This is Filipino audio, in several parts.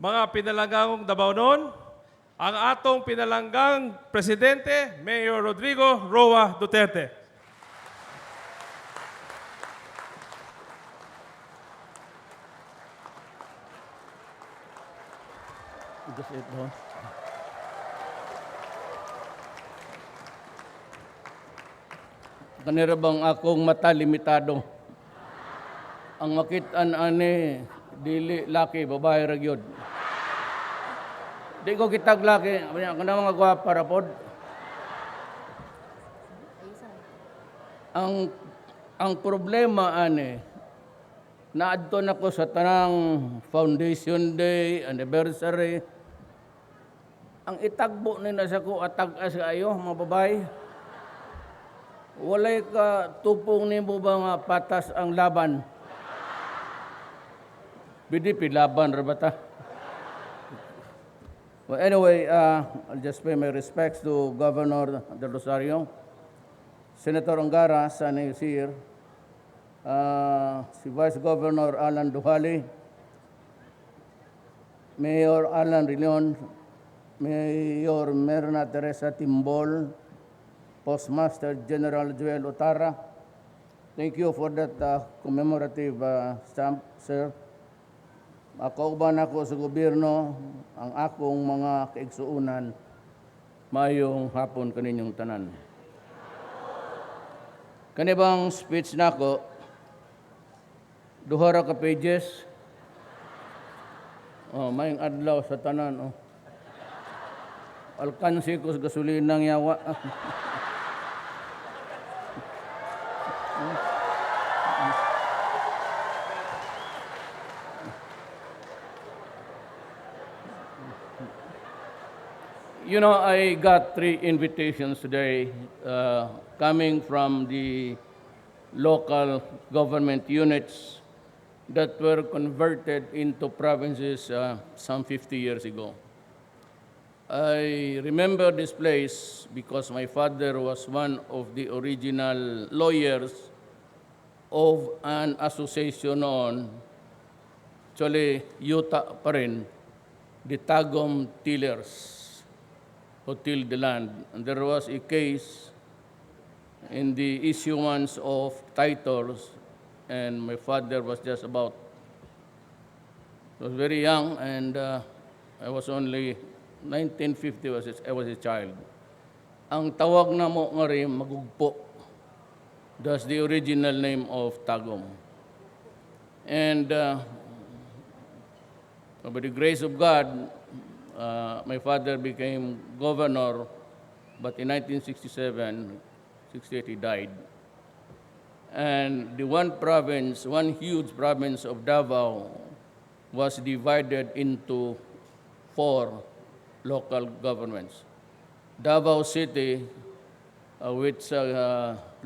mga pinalanggang Dabaonon, ang atong pinalanggang Presidente, Mayor Rodrigo Roa Duterte. Kanira bang akong mata limitado? Ang makitaan ani dili laki babae ra gyud. Di ko kitag laki, kana mga gwapa ra pod. Ang problema ani naadto nako sa tanang Foundation Day, anniversary. Ang itagbo ni na sa ko atag-as kayo mga babae. Walay ka tupong nimo ba nga patas ang laban? BDP laban ra bata. Well, anyway, I'll just pay my respects to Governor Del Rosario, Senator Ongara, sana is here, si Vice Governor Alan Duhali, Mayor Alan Rilion, Mayor Merna Teresa Timbol, Postmaster General Joel Otara. Thank you for that commemorative stamp, sir. Kauban ako sa gobyerno, ang akong mga kaigsuunan, mayong hapon kaninyong tanan. Kanibang speech nako, duha ra ka pages. Mayong adlaw sa tanan. Alkansi ko sa gasulinang yawa. You know, I got 3 invitations today coming from the local government units that were converted into provinces some 50 years ago. I remember this place because my father was one of the original lawyers of an association noon, actually Utah pa rin, the Tagum Tillers who tilled the land. And there was a case in the issuance of titles, and my father was just about, was very young, and I was only 1950, I was a child. Ang tawag na mo nga rin, magugpo. That's the original name of Tagum. And by the grace of God, my father became governor, but in 1967, 68, he died. And the one province, one huge province of Davao was divided into 4 local governments. Davao City, which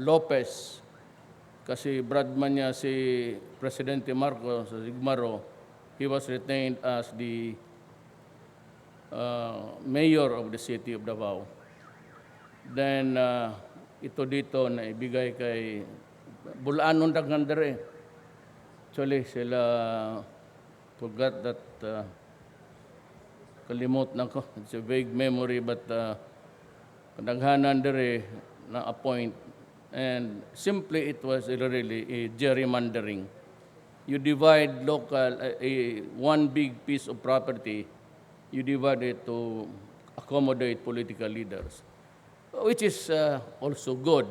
Lopez, kasi Bradman niya si Presidente Marcos sa Sigmaro, he was retained as the mayor of the city of Davao. Then, ito dito na ibigay kay Bulawanong daghan dere. Actually, sila forgot that, kalimot na ko. It's a vague memory, but kadaghanan dere na appoint. And simply, it was really a gerrymandering. You divide local, one big piece of property, you divide it to accommodate political leaders, which is also good,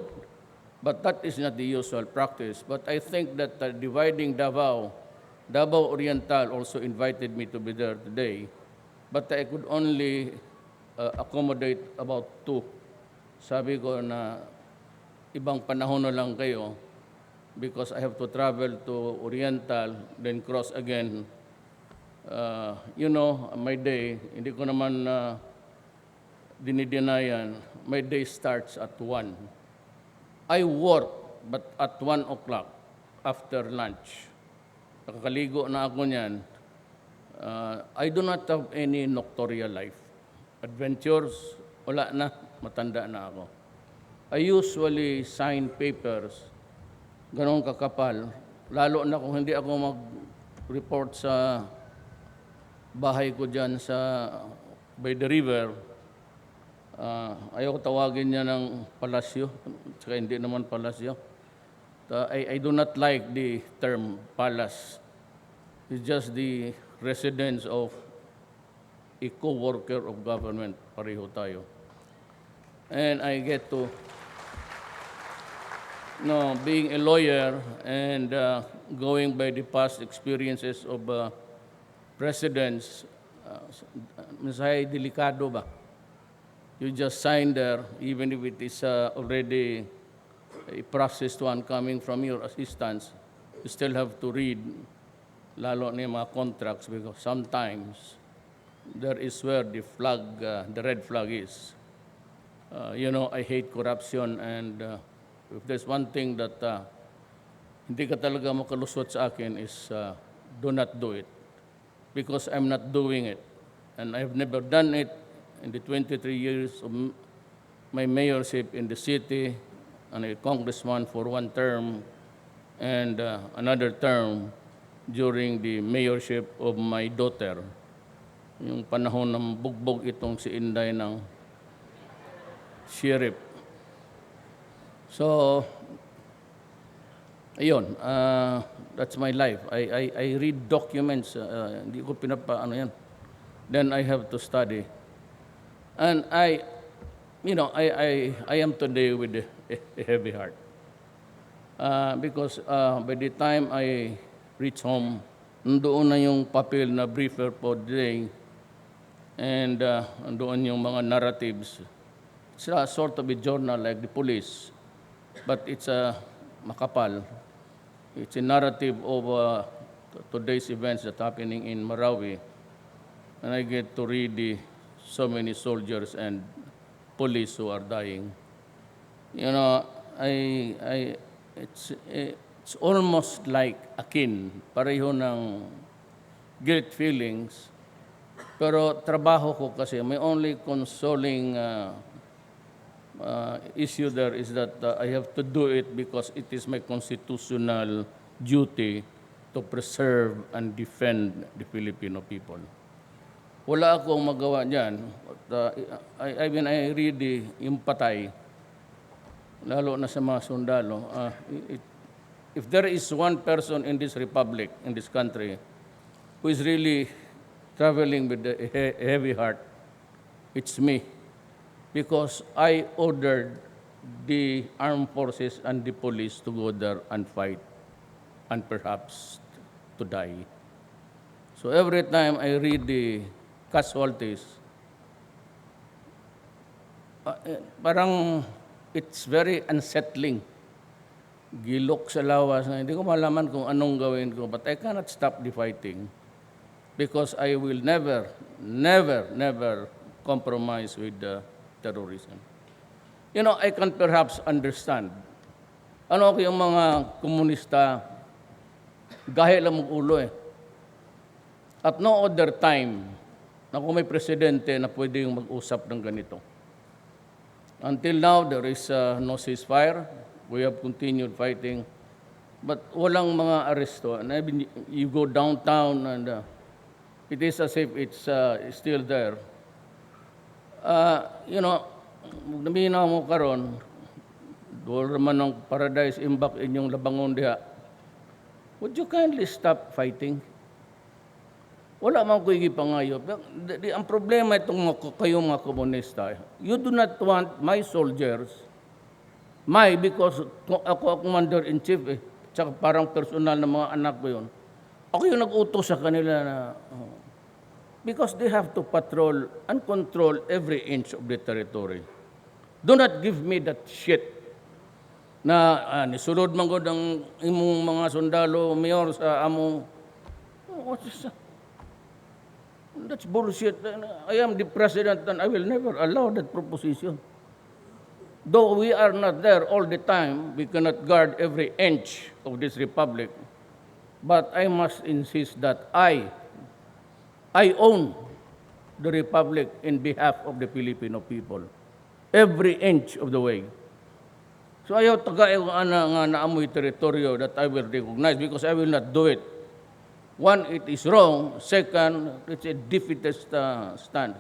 but that is not the usual practice. But I think that dividing Davao Oriental also invited me to be there today, but I could only accommodate about 2. Sabi ko na ibang panahon na lang kayo because I have to travel to Oriental, then cross again. You know, my day, hindi ko naman dinidenayan, my day starts at 1. I work, but at 1 o'clock after lunch. Nakakaligo na ako niyan. I do not have any nocturnal life. Adventures, wala na, matanda na ako. I usually sign papers, ganun kakapal, lalo na kung hindi ako mag-report sa bahay ko dyan by the river. Ayaw ko tawagin niya ng palasyo, saka hindi naman palasyo. I do not like the term palace. It's just the residence of a co-worker of government. Pareho tayo. And I get to, being a lawyer and going by the past experiences of presidents, masaya delikado ba? You just sign there, even if it is already a process to coming from your assistants, you still have to read, lalo na yung mga contracts, because sometimes there is where the flag, the red flag is. I hate corruption, and if there's one thing that hindi ka talaga makalusot sa akin is do not do it, because I'm not doing it, and I've never done it in the 23 years of my mayorship in the city, and a congressman for one term, and another term during the mayorship of my daughter. Yung panahon ng bugbog itong si Inday ng sheriff. So, ayun, that's my life. I read documents, hindi ko pinapaano yan. Then I have to study. And I am today with a heavy heart. Because by the time I reach home, nandoon na yung papel na briefer for today, and nandoon yung mga narratives. It's a sort of a journal like the police, but it's a makapal. It's a narrative of today's events that happening in Marawi, and I get to read so many soldiers and police who are dying. It's almost like akin, pareho ng guilt feelings. Pero trabaho ko kasi, my only consoling issue there is that I have to do it because it is my constitutional duty to preserve and defend the Filipino people. Wala akong magawa dyan. I read yung patay, lalo na sa mga sundalo. If there is one person in this republic, in this country, who is really traveling with a heavy heart, it's me. Because I ordered the armed forces and the police to go there and fight, and perhaps to die. So every time I read the casualties, parang it's very unsettling. Gilok sa lawas na hindi ko malaman kung anong gawin ko, but I cannot stop the fighting because I will never compromise with terrorism. I can perhaps understand. Yung mga komunista, gahe lang mag-ulo eh. At no other time, na kung may presidente na pwede yung mag-usap ng ganito. Until now, there is no ceasefire. We have continued fighting. But walang mga aresto. And you go downtown and it is as if it's still there. Naminaw mo karon, doon naman ng paradise imbak inyong labangon diha. Would you kindly stop fighting? Wala man ko igipangayo. Ang problema itong kayong mga komunista, you do not want my soldiers, because ako commander-in-chief tsaka parang personal na mga anak ko yun. Ako yung nag-utos sa kanila na, because they have to patrol and control every inch of the territory. Do not give me that shit na nisulod man ko ng imong mga sundalo, mayor sa among, that's bullshit. I am the president and I will never allow that proposition. Though we are not there all the time, we cannot guard every inch of this republic. But I must insist that I own the republic in behalf of the Filipino people. Every inch of the way. So ayaw tagay ko nga naamoy teritoryo that I will recognize because I will not do it. One, it is wrong. Second, it's a defeatist stand.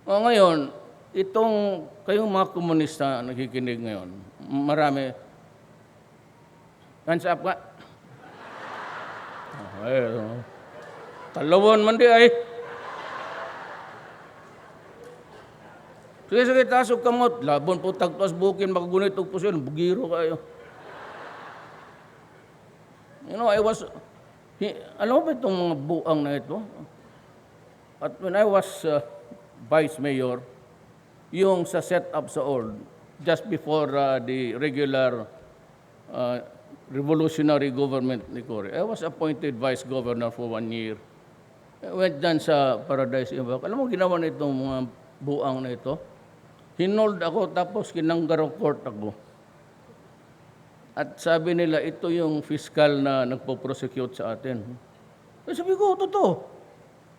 O ngayon, itong kayong mga komunista nakikinig ngayon, marami, hands up ka. Talawon man di ay. Sige, tasok kamot. Labon po tagpas bukin, makagunit og pusyon, bugiro kayo. Alam mo ba itong mga buang na ito? At when I was vice mayor, yung sa set-up sa ORD, just before the regular revolutionary government ni Cory, I was appointed vice governor for 1 year. I went dyan sa Paradise Imbak. Alam mo ginawa na itong mga buang na ito? Hinold ako tapos kinanggaro court ako. At sabi nila, ito yung fiscal na nagpo-prosecute sa atin. Sabi ko, totoo.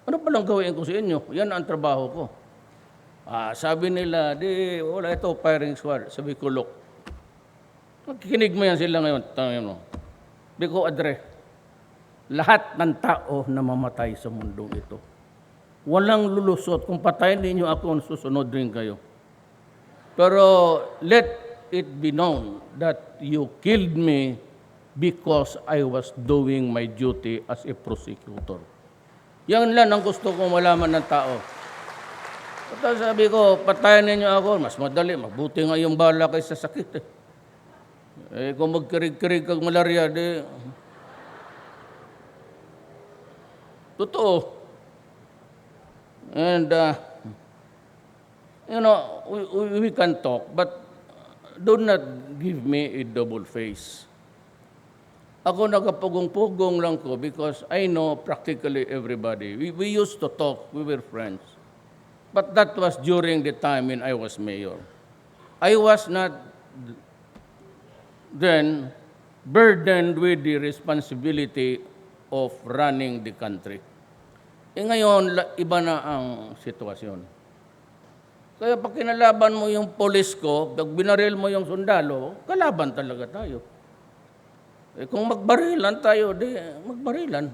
Ano palang gawin ko sa inyo? Yan ang trabaho ko. Sabi nila, wala ito, firing squad. Sabi ko, look, magkikinig mo yan sila ngayon. Tangin mo. Sabi ko, address, lahat ng tao na mamatay sa mundong ito. Walang lulusot. Kung patayin ninyo ako, susunod rin kayo. Pero let it be known that you killed me because I was doing my duty as a prosecutor. Yan lang ang gusto kong malaman ng tao. At sabi ko, patayin ninyo ako, mas madali, mabuti nga yung bala kaysa sakit. Kung magkirig-kirig kag malaria, totoo. And, we can talk, but do not give me a double face. Ako nagapugong-pugong lang ko because I know practically everybody. We used to talk, we were friends. But that was during the time when I was mayor. I was not then burdened with the responsibility of running the country. Ngayon, iba na ang sitwasyon. Kaya pag kinalaban mo yung polis ko, pag binaril mo yung sundalo, kalaban talaga tayo. Kung magbarilan tayo, magbarilan.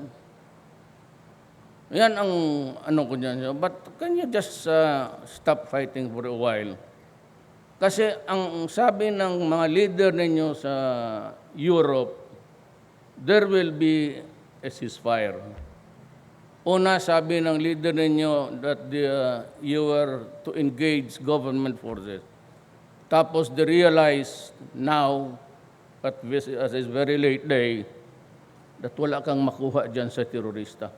Yan ang ko dyan. But can you just stop fighting for a while? Kasi ang sabi ng mga leader ninyo sa Europe, there will be a ceasefire. Una, sabi ng leader ninyo that you were to engage government forces. Tapos they realize now, at this very late day, that wala kang makuha dyan sa terorista.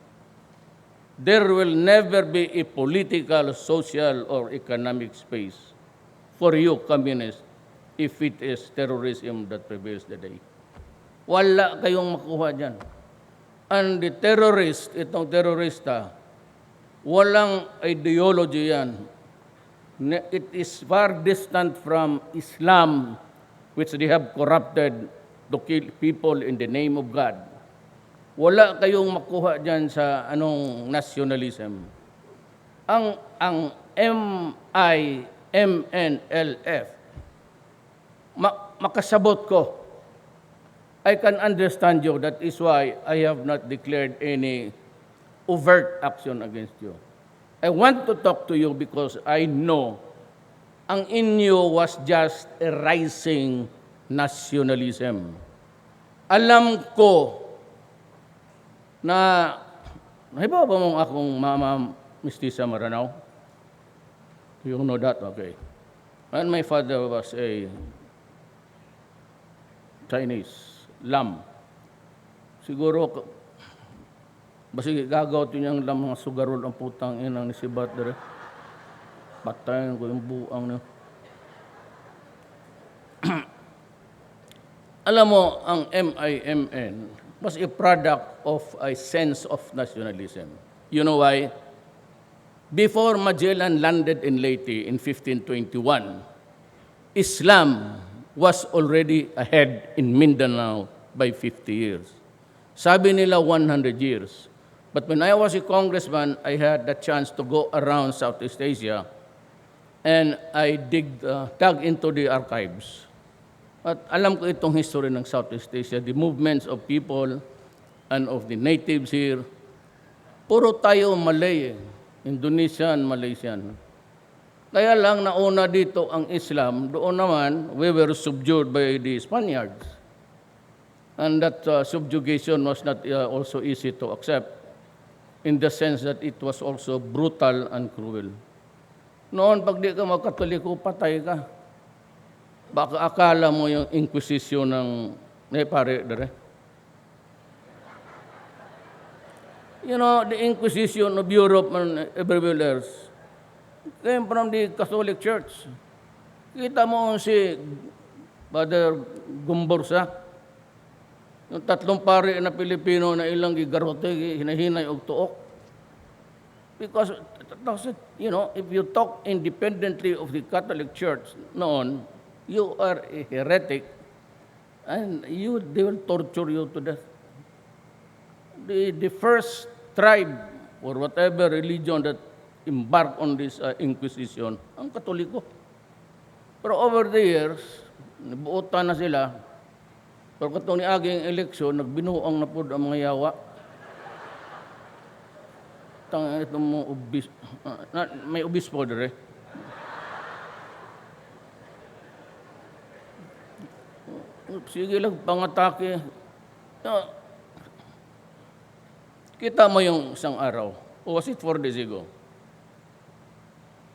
There will never be a political, social, or economic space for you, communists, if it is terrorism that prevails the day. Wala kayong makuha dyan. And the terrorist, itong terorista, walang ideology yan. It is far distant from Islam, which they have corrupted to kill people in the name of God. Wala kayong makuha dyan sa anong nationalism. Ang MIMNLF, makasabot ko, I can understand you. That is why I have not declared any overt action against you. I want to talk to you because I know ang inyo was just a rising nationalism. Alam ko na, nahibaw ba mong akong mama Mistisa Maranao? You know that? Okay. And my father was a Chinese. Lam. Siguro, basi gagawin niyang lam mga sugarol ang putang inang ni Sibat dere. Patayin ko yung buang niya. Alam mo, ang MIMN was a product of a sense of nationalism. You know why? Before Magellan landed in Leyte in 1521, Islam was already ahead in Mindanao by 50 years. Sabi nila 100 years. But when I was a congressman, I had the chance to go around Southeast Asia and I dug into the archives. At alam ko itong history ng Southeast Asia, the movements of people and of the natives here. Puro tayo Malay, Indonesian, Malaysian. Kaya lang nauna dito ang Islam, doon naman we were subdued by the Spaniards. And that subjugation was not also easy to accept in the sense that it was also brutal and cruel. Noon, pag di ka magkatoliko, patay ka. Baka akala mo yung Inquisition ng pare dere. You know, the Inquisition of Europe and everywhere else came from the Catholic Church. Kita mo si Father Gumborsa, yung tatlong pare na Pilipino na ilang gigarote, hinahinay og tuok. Because, you know, if you talk independently of the Catholic Church noon, you are a heretic and they will torture you to death. The first tribe or whatever religion that embarked on this Inquisition, ang Katoliko. Pero over the years, nabuotan na sila. Pero katong ni aging eleksyon, nagbinuang na po ang mga yawa. Itong mga may obispo dire. Sige lang, pangatake. Kita mo yung isang araw. O was it 4 days ago?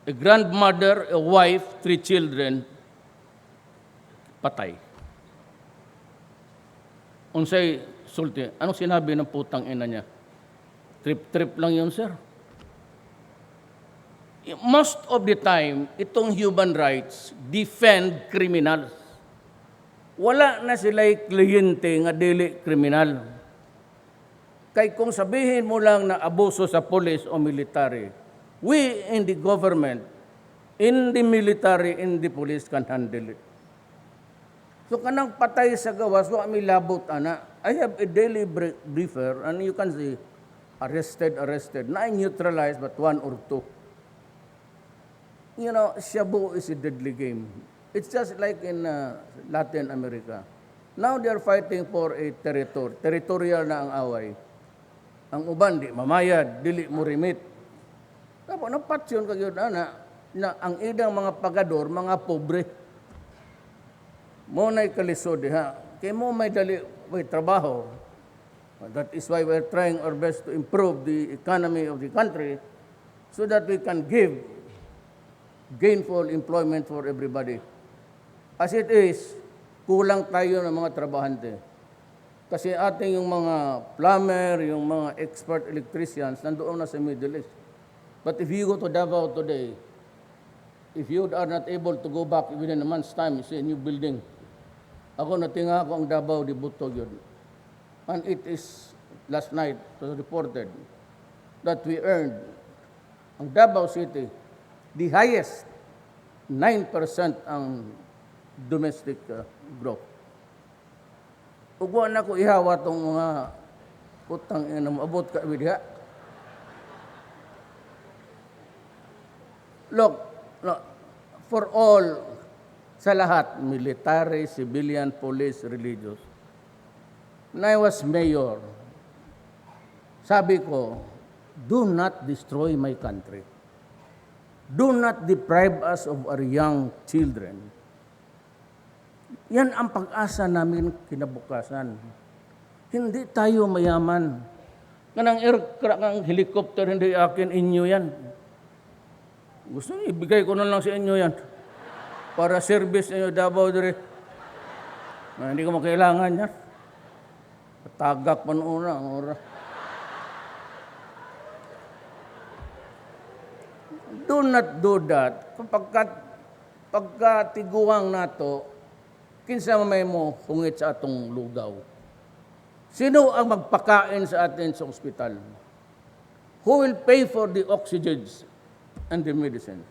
A grandmother, a wife, 3 children, patay. Unsay sulti, anong sinabi ng putang ina niya? Trip-trip lang yun, sir. Most of the time, itong human rights defend criminals. Wala na sila'y kliyente nga dili kriminal. Kay kung sabihin mo lang na abuso sa police o military, we in the government, in the military, in the police can handle it. So kanang patay sa gawas, wa mi labot ana. I have a daily briefer and you can see arrested. Na neutralized but 1 or 2. You know, shabu is a deadly game. It's just like in Latin America. Now they are fighting for a territory. Territorial na ang away. Ang uban, di mamayad, dili mo remit. Tapos, napatsyon ka yun, na ang idang mga pagador, mga pobre. Mo na'y kalisod, ha? Kaya mo may may trabaho. That is why we're trying our best to improve the economy of the country so that we can give gainful employment for everybody. As it is, kulang tayo ng mga trabahante. Kasi ating yung mga plumber, yung mga expert electricians, nandoon na sa Middle East. But if you go to Davao today, if you are not able to go back within a month's time, you see a new building. Ako natinga ako ang Davao di Butog yun. And it is, last night, it was reported that we earned, ang Davao City, the highest, 9% ang domestic growth. Ugwa na ko ihawa itong mga utang na maabot ka widya. Look, for all, sa lahat, military, civilian, police, religious. When I was mayor, sabi ko, do not destroy my country. Do not deprive us of our young children. Yan ang pag-asa namin kinabukasan. Hindi tayo mayaman. Kanang aircraft, ang helicopter, hindi akin, inyo yan. Gusto niyo, ibigay ko na lang sa inyo yan. Para service inyo Davao dire. Hindi ko makailangan yan. Tagak pa noon na. Do not do that. Pagkatiguang nato, kinsa may mo hungit sa atong lugaw. Sino ang magpakain sa atin sa ospital? Who will pay for the oxygens and the medicine?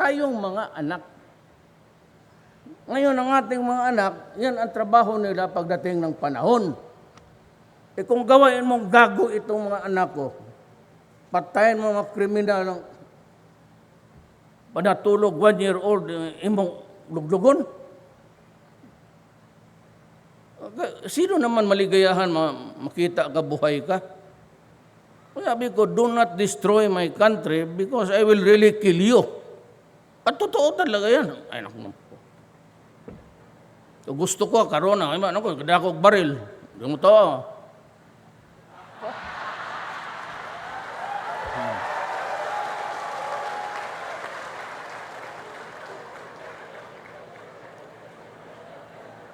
Tayong mga anak. Ngayon, ang ating mga anak, yan ang trabaho nila pagdating ng panahon. E kung gawain mong gago itong mga anak ko, patayin mo mga kriminal ng panatulog 1 year old, imong luglugon. Sino naman maligayahan makita ka buhay ka? Sabi ko, do not destroy my country because I will really kill you. At totoo talaga yan. Ay, naku. Gusto ko, karona. Ay, ano ko, kadakog baril. Hindi mo to.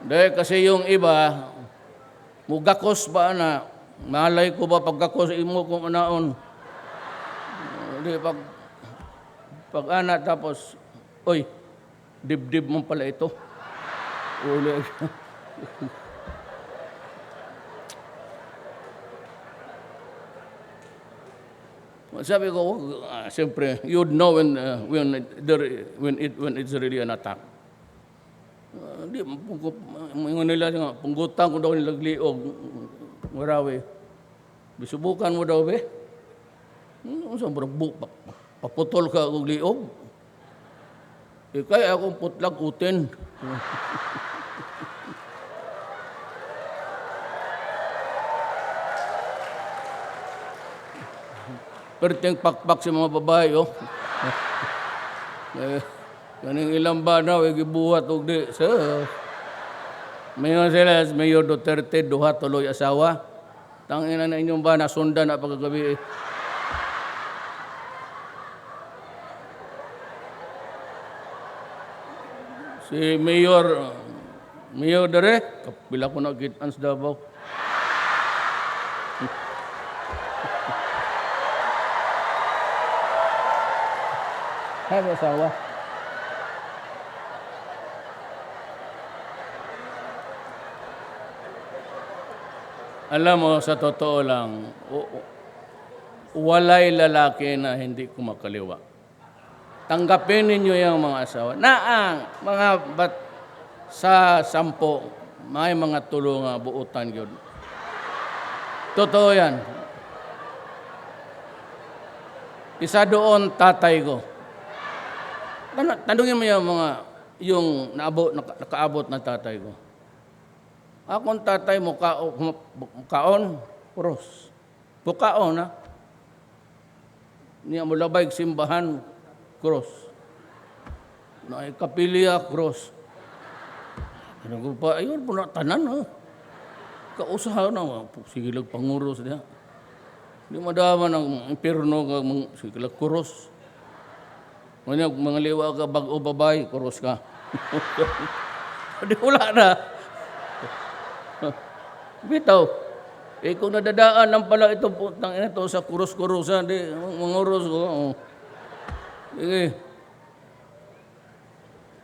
Dahil kasi yung iba, mugakos ba na, malay ko ba pagkakos imo kung anaon. Di pag anak tapos, oy, dibdib mo pala ito. Uli. Sabi ko, siyempre, you'd know when it's really an attack. Di, nila nga, punggutan ko daw nilang liog. Marawi. Bisubukan mo daw, be? Paputol ka og liog. Kaya akong putlag utin. Perting pakpak sa mga babae, oh. Kaning ilang ba na, gibuhat og di. So, mayon sila, Mayor Duterte, duha tuloy asawa. Tangina na inyong ba, nasundan na pagkagabi. Si Mayor Dere, kapila ko na kitaan sa Davao. Hay asawa. Alam mo, sa totoo lang, walay lalaki na hindi kumakaliwa. Tanggapin ninyo yung mga asawa. Naang, mga sa 10, may mga tulo nga buutan yun. Totoo yan. Isa doon, tatay ko. Tanungin mo yung nakaabot na tatay ko. Akong tatay mukaon, cross. Mukaon, ha? Niya mulabay simbahan, cross. Kapilya, cross. Ano ko pa, ayun po na tanan, ha? Kausahan na, sige lang panguros niya. Hindi madaman ang impirno, sige lang cross. Mga liwa ka, bag-o babay, cross ka. Hindi wala na. Bitaw, kung nadadaan lang pala ito putang ito sa kurus-kurusan, di, manguros ko. Sige.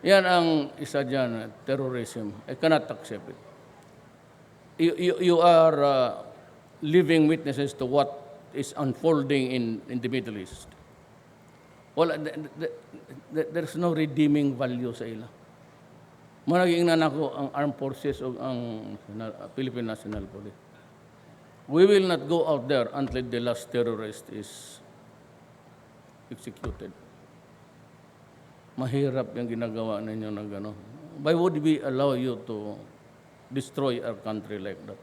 Yan ang isa dyan, terrorism. I cannot accept it. You are living witnesses to what is unfolding in the Middle East. Well, there's no redeeming value sa ila. Managing nanako ang armed forces o ang Philippine National Police. We will not go out there until the last terrorist is executed. Mahirap yung ginagawa ninyo na gano'n. Why would we allow you to destroy our country like that?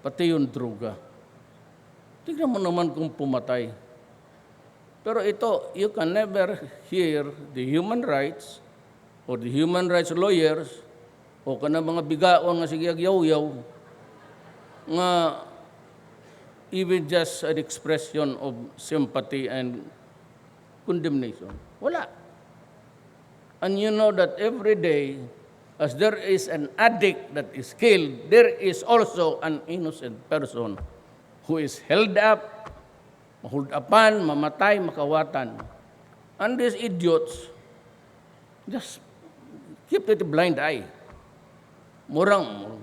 Pati yung droga. Tingnan mo naman kung pumatay. Pero ito, you can never hear the human rights o the human rights lawyers o kanang mga bigaon nga sige agyaw-yaw nga even just an expression of sympathy and condemnation. Wala. And you know that every day, as there is an addict that is killed, there is also an innocent person who is held up, hold upan, mamatay, makawatan. And these idiots just keep it a blind eye. Murang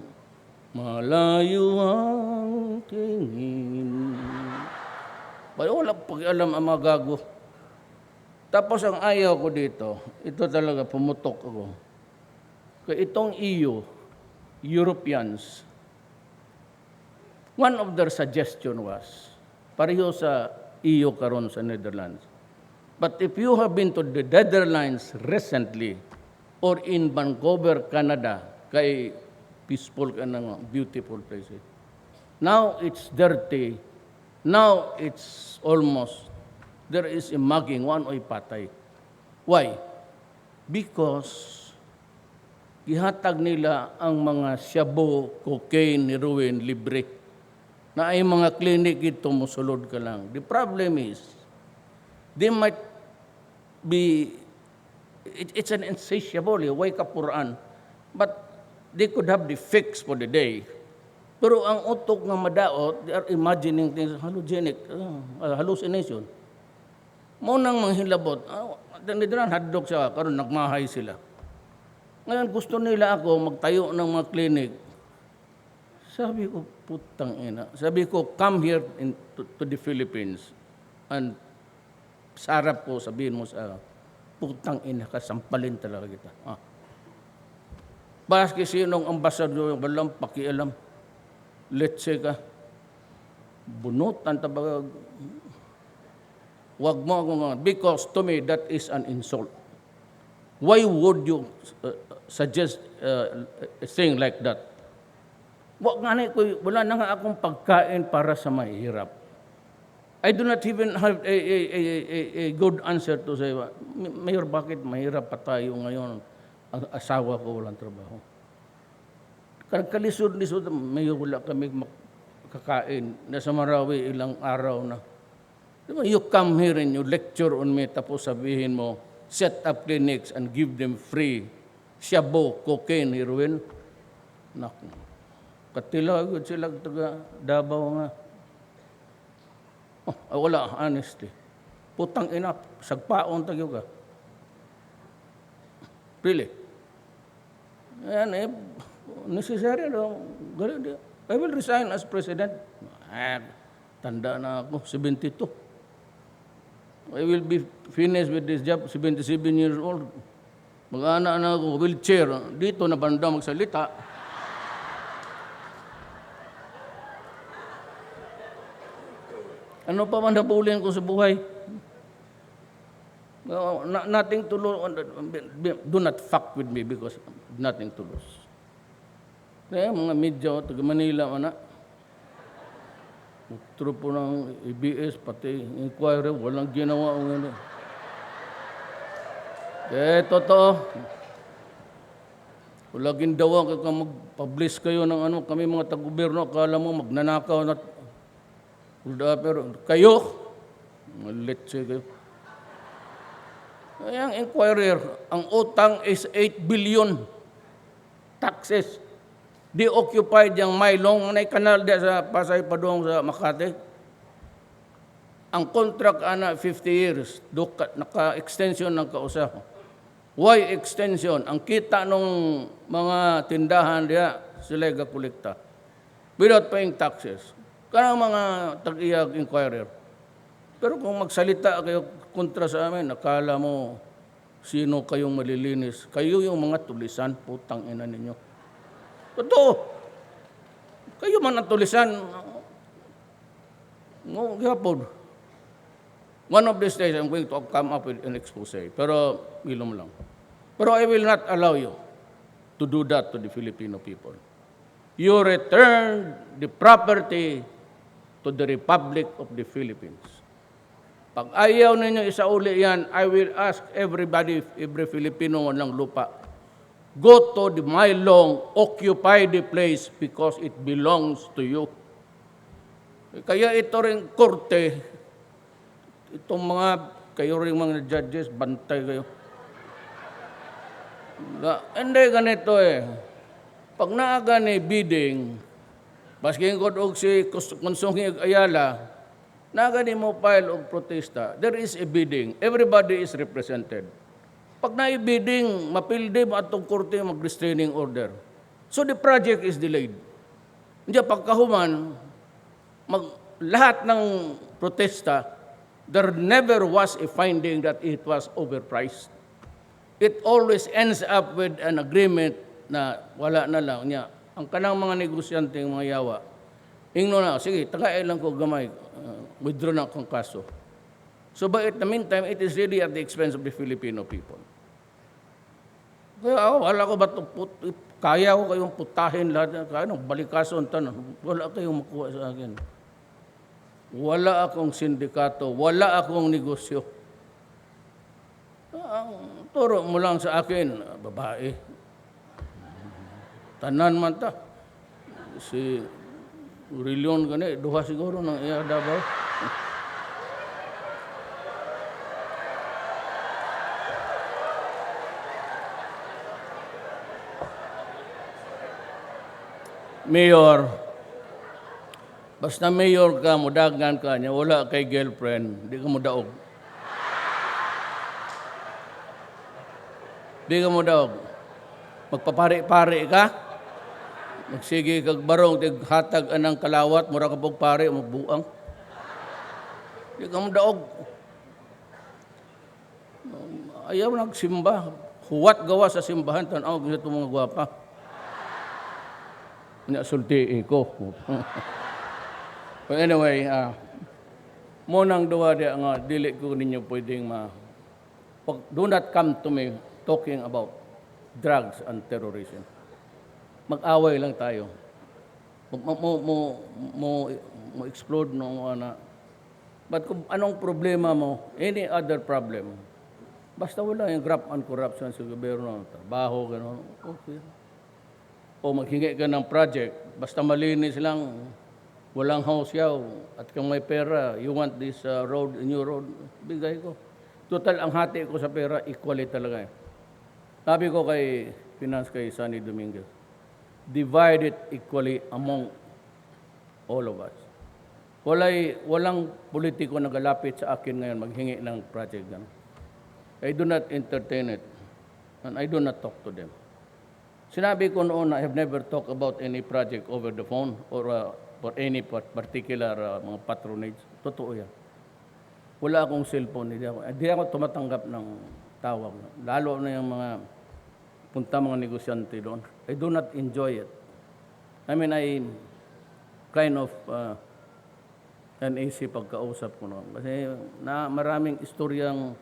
malayo ang tingin. Wala pag-alam ang mga gago. Tapos ang ayaw ko dito, ito talaga pumutok ako. Kaya itong EU, Europeans, one of their suggestion was, pareho sa EU karon sa Netherlands. But if you have been to the Netherlands recently, or in Vancouver, Canada, kay peaceful ka ng beautiful places. Now it's dirty. Now it's almost, there is a mugging, one oy patay. Why? Because ihatag nila ang mga shabu, cocaine, heroin, libre. Na ay mga clinic ito, musulod ka lang. The problem is, they might be, it's an insatiable, wake up Quran. But they could have the fix for the day. Pero ang utok nga madaot, they are imagining things, hallucinogenic, hallucination. Munang manghilabot, dinidiran hadlok siya, karon nagmahay sila. Ngayon gusto nila ako magtayo ng mga clinic. Sabi ko, putang ina. Sabi ko, come here to the Philippines. And sarap ko, sabihin mo sa putang ina ka, sampalin talaga kita. Baski sinong ambasador, walang pakialam. Let's say ka, bunutan tabag. Wag mo akong, because to me, that is an insult. Why would you suggest a thing like that? Wag nga na, wala na nga akong pagkain para sa mahirap. I do not even have a good answer to say, Mayor, bakit mahirap pa tayo ngayon? Ang asawa ko walang trabaho. Kalisod-lisod, Mayor, wala kami makakain. Nasa Marawi, ilang araw na. You come here and you lecture on me, tapos sabihin mo, set up clinics and give them free shabu, cocaine, heroin. Naku. Katilagod sila taga Davao nga. Wala, honestly. Putang ina, sagpaon tagyo ka. Really? Yan necessary. I will resign as president. Tanda na ako, 72. I will be finished with this job, 77 years old. Mag-ana na ako, wheelchair. Dito na banda magsalita. Ano pa man nabulin ko sa buhay? Nothing to lose. Do not fuck with me because nothing to lose. Kaya mga media, taga Manila, mana. Utro po ng EBS, pati inquiry, walang ginawa. Totoo. Wala gindawa ka mag-publish kayo ng ano, kami mga taga-gobyerno, akala mo magnanakaw na. Pero kayo, let's say kayo. Ang inquirer, ang utang is 8 billion taxes. De-occupied yung Maylong, na kanal di sa Pasay Padong sa Makati. Ang contract ana 50 years, naka-extension ng kausa. Why extension? Ang kita nung mga tindahan diya, sila gakolekta. Without paying taxes. Karang mga tag-iyag inquirer. Pero kung magsalita kayo kontra sa amin, nakala mo sino kayong malilinis. Kayo yung mga tulisan, putang ina ninyo. Totoo. Kayo man ang tulisan. No, gihapon. One of these days, I'm going to come up with an expose. Pero, ilom lang. Pero I will not allow you to do that to the Filipino people. You return the property to the Republic of the Philippines. Pag ayaw ninyo isauli yan, I will ask everybody, every Filipino walang lupa, go to the Maylong, occupy the place because it belongs to you. Kaya ito rin korte, itong mga, kayo rin mga judges, bantay kayo. Hindi ganito Pag naaga ni bidding, basking ko og si Konsongi Ayala, naaga ni mo file og protesta, there is a bidding. Everybody is represented. Pag na-bidding, mapilde mo atong korte mag-restraining order. So the project is delayed. Hindi pagkahuman, lahat ng protesta, there never was a finding that it was overpriced. It always ends up with an agreement na wala na lang niya. Ang kanang mga negosyante, mga yawa, ingno na, sige, tagay lang ko gamay, withdraw na akong kaso. So but in the meantime, it is really at the expense of the Filipino people. Kaya wala ko ba ito, Kaya ko kayong putahin lahat. Kaya balikason tanan. Wala kayong makuha sa akin. Wala akong sindikato. Wala akong negosyo. Ang turo mo lang sa akin, babae. Tanan man ta. Si Rilyon gani, duha siguro ng iya Davao. Mayor, basta mayor ka, mudagan ka niya, wala kay girlfriend, di ka mudaog. Di ka mudaog. Magpapari-pari ka, magsige kag barong, tighatag anang kalawat, mura ka pog pare, magbuang. Di ka mudaog. Ayaw nagsimba. Huwat gawa sa simbahan, tanaw, ganito mga gwapa. Sulti ko. But anyway, munang duwa dia nga dili ko ninyo pwedeng do not come to me talking about drugs and terrorism. Mag-away lang tayo. Mo explode no ana. But kung anong problema mo, any other problem, basta wala yung graft and corruption sa gobyerno, trabaho, gano'n, okay. O maghingi ka ng project, basta malinis lang, walang hosyaw, at kung may pera, you want this road, new road, bigay ko. Total, ang hati ko sa pera, equally talaga. Sabi ko kay Finance kay Sunny Dominguez, divide it equally among all of us. Walang politiko na galapit sa akin ngayon maghingi ng project. I do not entertain it, and I do not talk to them. Sinabi ko noon na I have never talked about any project over the phone or for any particular mga patronage. Totoo yan. Wala akong cellphone. Hindi ako tumatanggap ng tawag. Lalo na yung mga mga negosyante doon. I do not enjoy it. I mean, I kind of uneasy pagkausap ko noon. Kasi maraming istoryang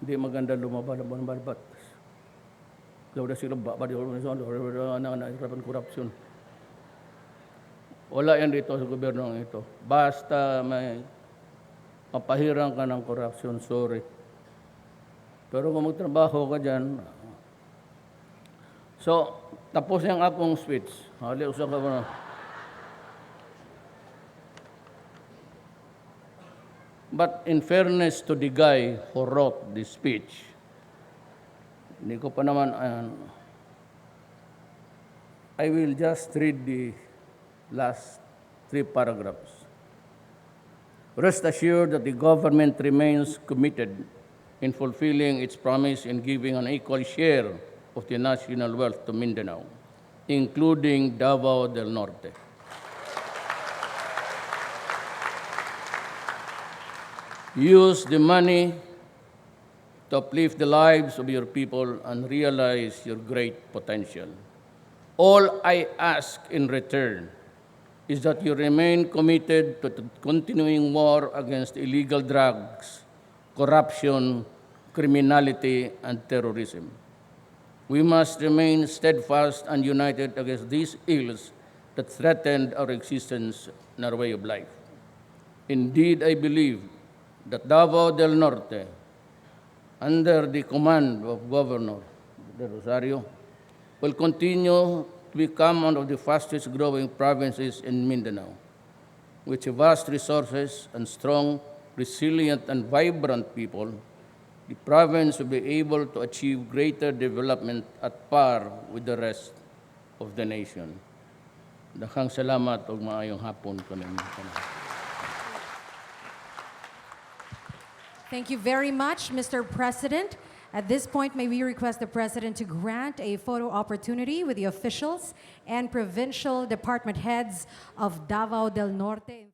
hindi maganda lumabalbat. Gawda sila ba di organisasyon, nahirapan korupsyon. Wala yan dito sa gobyerno ito. Basta may mapahirang ka ng korupsyon, sorry. Pero kung magtrabaho ka dyan, so, tapos yung akong speech. Hali, usa ka ba na? But in fairness to the guy who wrote this speech, hindi ko pa naman, I will just read the last 3 paragraphs. Rest assured that the government remains committed in fulfilling its promise in giving an equal share of the national wealth to Mindanao, including Davao del Norte. Use the money to uplift the lives of your people and realize your great potential. All I ask in return is that you remain committed to the continuing war against illegal drugs, corruption, criminality, and terrorism. We must remain steadfast and united against these ills that threaten our existence and our way of life. Indeed, I believe that Davao del Norte, under the command of Governor Rosario, will continue to become one of the fastest growing provinces in Mindanao, with vast resources and strong, resilient, and vibrant people. The province will be able to achieve greater development at par with the rest of the nation. Daghang salamat ug maayong hapon kaninyo. Thank you very much, Mr. President. At this point, may we request the President to grant a photo opportunity with the officials and provincial department heads of Davao del Norte.